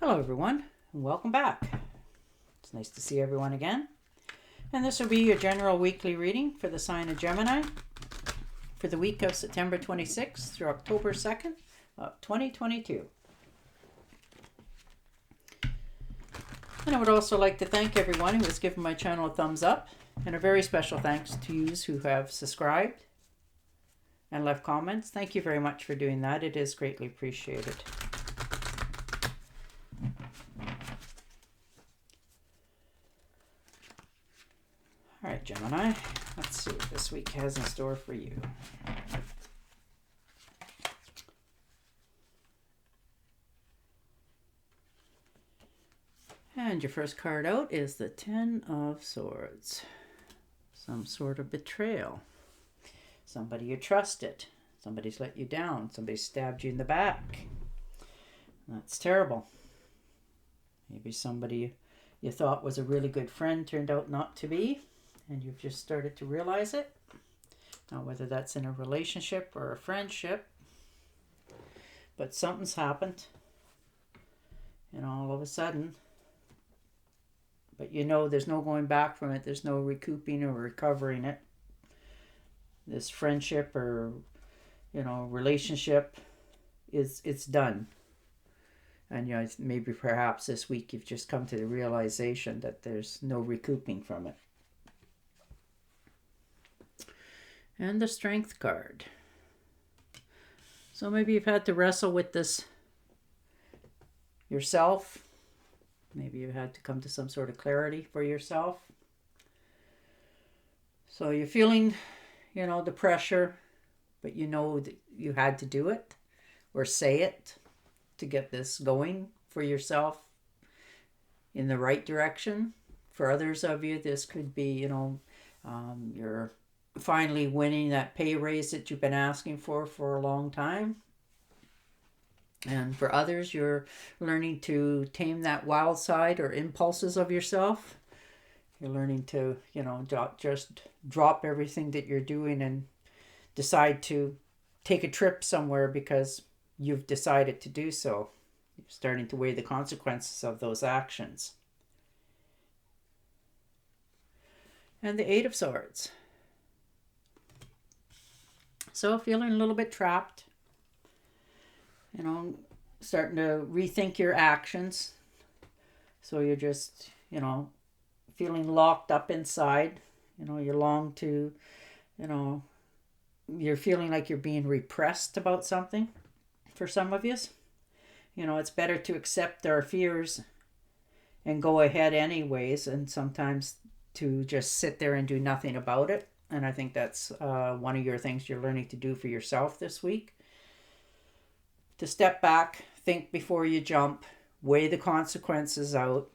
Hello everyone, and welcome back. It's nice to see everyone again. And this will be your general weekly reading for the sign of Gemini for the week of September 26th through October 2nd of 2022. And I would also like to thank everyone who has given my channel a thumbs up, and a very special thanks to you who have subscribed and left comments. Thank you very much for doing that. It is greatly appreciated. All right, Gemini, let's see what this week has in store for you. And your first card out is the Ten of Swords. Some sort of betrayal. Somebody you trusted. Somebody's let you down. Somebody stabbed you in the back. That's terrible. Maybe somebody you thought was a really good friend turned out not to be, and you've just started to realize it. Now, whether that's in a relationship or a friendship, but something's happened, and all of a sudden, but you know there's no going back from it. There's no recouping or recovering it. This friendship or, relationship it's done. And maybe perhaps this week you've just come to the realization that there's no recouping from it. And the Strength card. So maybe you've had to wrestle with this yourself. Maybe you've had to come to some sort of clarity for yourself. So you're feeling, the pressure, but you know that you had to do it or say it to get this going for yourself in the right direction. For others of you, this could be, you're finally winning that pay raise that you've been asking for a long time. And for others, you're learning to tame that wild side or impulses of yourself. You're learning to, just drop everything that you're doing and decide to take a trip somewhere because you've decided to do so. You're starting to weigh the consequences of those actions. And the Eight of Swords. So feeling a little bit trapped. Starting to rethink your actions. So you're just, feeling locked up inside. You long to, you're feeling like you're being repressed about something for some of you. It's better to accept our fears and go ahead anyways, and sometimes to just sit there and do nothing about it. And I think that's one of your things you're learning to do for yourself this week. To step back, think before you jump, weigh the consequences out.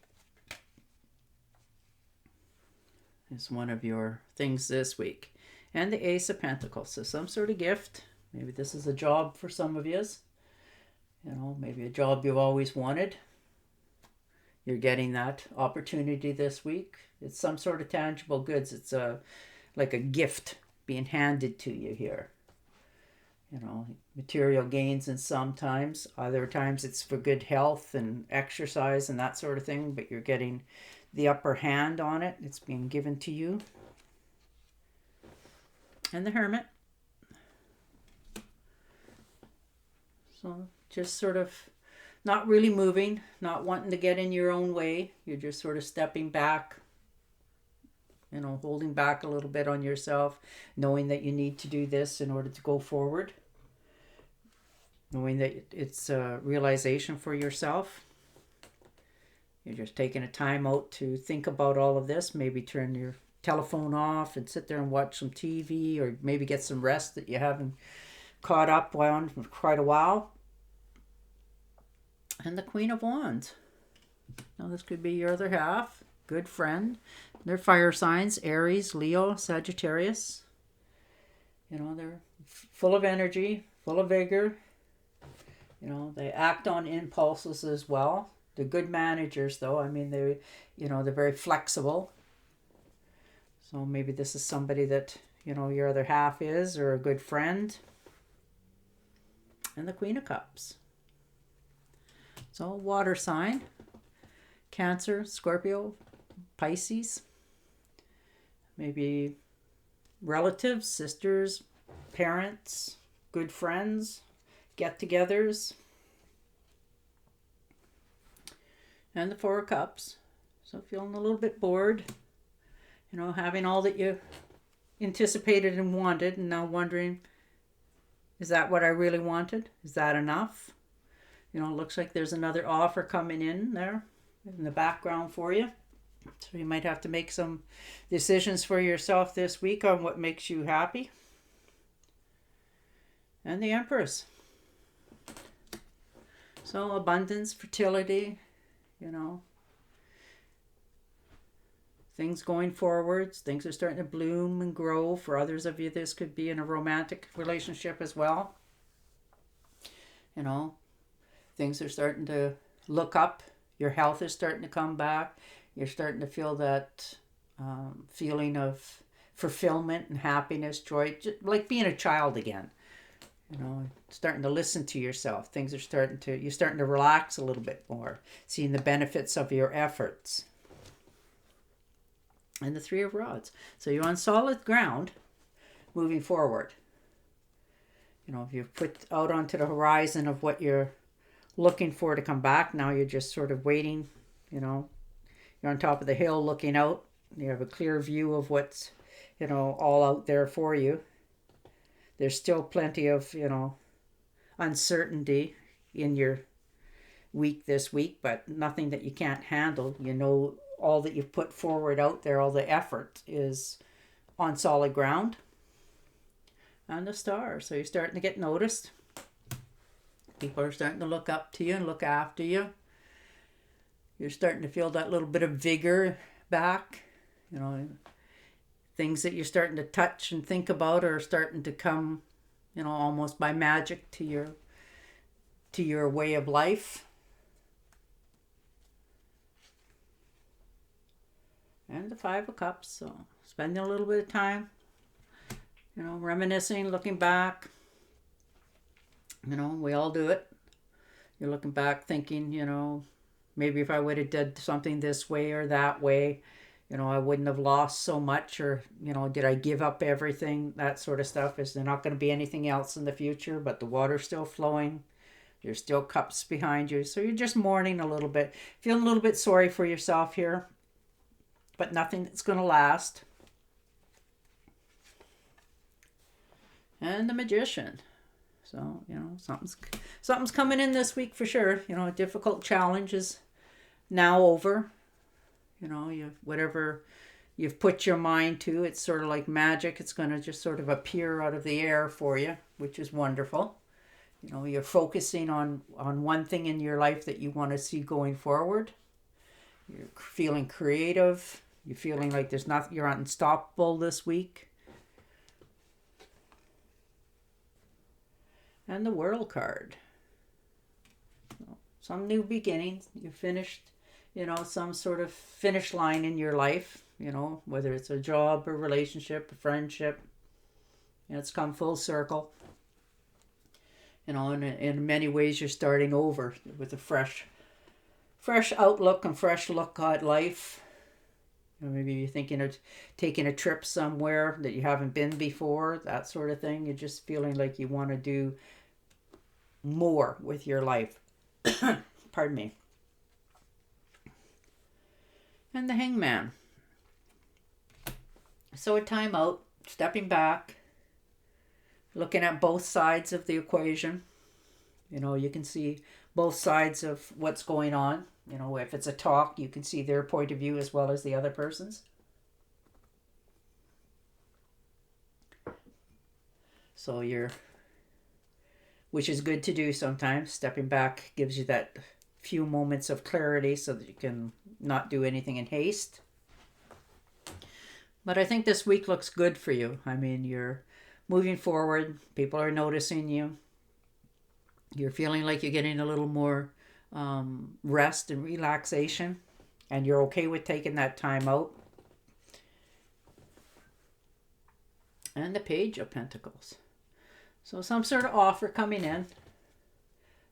Is one of your things this week. And the Ace of Pentacles. So some sort of gift. Maybe this is a job for some of you. Maybe a job you've always wanted. You're getting that opportunity this week. It's some sort of tangible goods. It's like a gift being handed to you here. Material gains, and sometimes other times it's for good health and exercise and that sort of thing, but you're getting the upper hand on it. It's being given to you. And the Hermit. So just sort of not really moving, not wanting to get in your own way. You're just sort of stepping back, holding back a little bit on yourself, knowing that you need to do this in order to go forward. Knowing that it's a realization for yourself. You're just taking a time out to think about all of this. Maybe turn your telephone off and sit there and watch some TV, or maybe get some rest that you haven't caught up on for quite a while. And the Queen of Wands. Now this could be your other half, good friend. They're fire signs: Aries, Leo, Sagittarius. They're full of energy, full of vigor. They act on impulses as well. They're good managers, though. They're very flexible. So maybe this is somebody that, your other half is, or a good friend. And the Queen of Cups. So water sign, Cancer, Scorpio, Pisces, maybe relatives, sisters, parents, good friends, get-togethers, and the Four of Cups. So feeling a little bit bored, having all that you anticipated and wanted, and now wondering, is that what I really wanted? Is that enough? It looks like there's another offer coming in there in the background for you. So you might have to make some decisions for yourself this week on what makes you happy. And the Empress. So abundance, fertility, things going forwards. Things are starting to bloom and grow. For others of you, this could be in a romantic relationship as well. Things are starting to look up. Your health is starting to come back. You're starting to feel that feeling of fulfillment and happiness, joy, just like being a child again. Starting to listen to yourself. Things are you're starting to relax a little bit more, seeing the benefits of your efforts. And the Three of Rods. So you're on solid ground moving forward. If you've put out onto the horizon of what you're looking for to come back, now you're just sort of waiting, you're on top of the hill looking out. You have a clear view of what's, all out there for you. There's still plenty of, uncertainty in your week this week, but nothing that you can't handle. All that you've put forward out there, all the effort is on solid ground. And the Star. So you're starting to get noticed. People are starting to look up to you and look after you. You're starting to feel that little bit of vigor back. Things that you're starting to touch and think about are starting to come, almost by magic to your way of life. And the Five of Cups. So spending a little bit of time, reminiscing, looking back. We all do it. You're looking back thinking, maybe if I would have did something this way or that way, I wouldn't have lost so much, or, did I give up everything? That sort of stuff. Is there not going to be anything else in the future, but the water's still flowing. There's still cups behind you. So you're just mourning a little bit, feeling a little bit sorry for yourself here, but nothing that's going to last. And the Magician. So, something's coming in this week for sure. A difficult challenge is now over. Whatever you've put your mind to, it's sort of like magic. It's going to just sort of appear out of the air for you, which is wonderful. You're focusing on one thing in your life that you want to see going forward. You're feeling creative. You're feeling like you're unstoppable this week. And the World card. Some new beginnings. You finished, some sort of finish line in your life, whether it's a job, a relationship, a friendship. It's come full circle. In many ways you're starting over with a fresh outlook and fresh look at life. Maybe you're thinking of taking a trip somewhere that you haven't been before, that sort of thing. You're just feeling like you want to do more with your life. Pardon me. And the Hangman. So a time out, stepping back, looking at both sides of the equation. You can see both sides of what's going on. If it's a talk, you can see their point of view as well as the other person's. So which is good to do sometimes. Stepping back gives you that few moments of clarity so that you can not do anything in haste. But I think this week looks good for you. You're moving forward. People are noticing you. You're feeling like you're getting a little more rest and relaxation. And you're okay with taking that time out. And the Page of Pentacles. So some sort of offer coming in.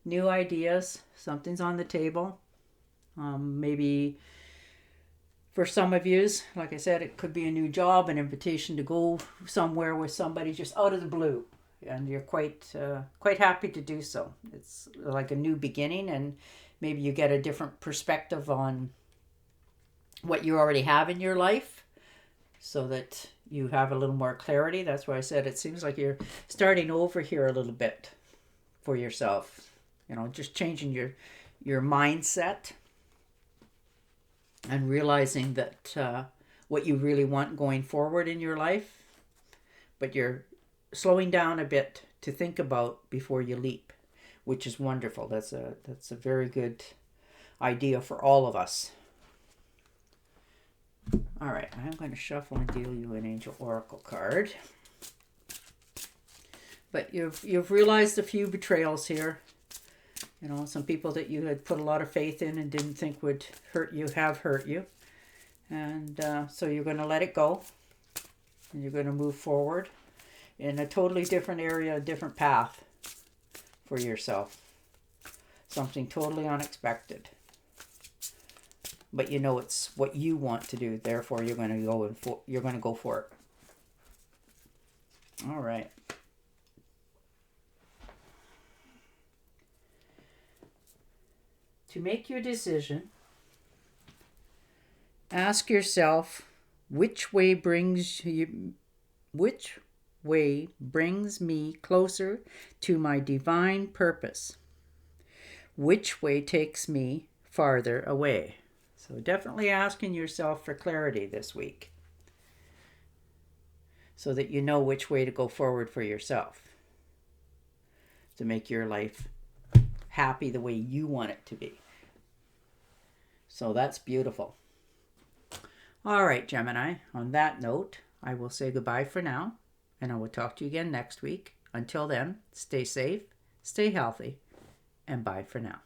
new ideas. Something's on the table. Maybe for some of yous, like I said, it could be a new job, an invitation to go somewhere with somebody just out of the blue, and you're quite happy to do so. It's like a new beginning, and maybe you get a different perspective on what you already have in your life, so that you have a little more clarity. That's why I said it seems like you're starting over here a little bit for yourself. Just changing your mindset and realizing that what you really want going forward in your life, but you're slowing down a bit to think about before you leap, which is wonderful. That's a very good idea for all of us. All right, I'm going to shuffle and deal you an Angel Oracle card. But you've realized a few betrayals here. Some people that you had put a lot of faith in and didn't think would hurt you have hurt you. And so you're going to let it go. And you're going to move forward in a totally different area, a different path for yourself. Something totally unexpected. But it's what you want to do. Therefore, you're going to go for it. All right. To make your decision, ask yourself which way brings me closer to my divine purpose. Which way takes me farther away? So definitely asking yourself for clarity this week, so that you know which way to go forward for yourself, to make your life happy the way you want it to be. So that's beautiful. All right, Gemini, on that note, I will say goodbye for now, and I will talk to you again next week. Until then, stay safe, stay healthy, and bye for now.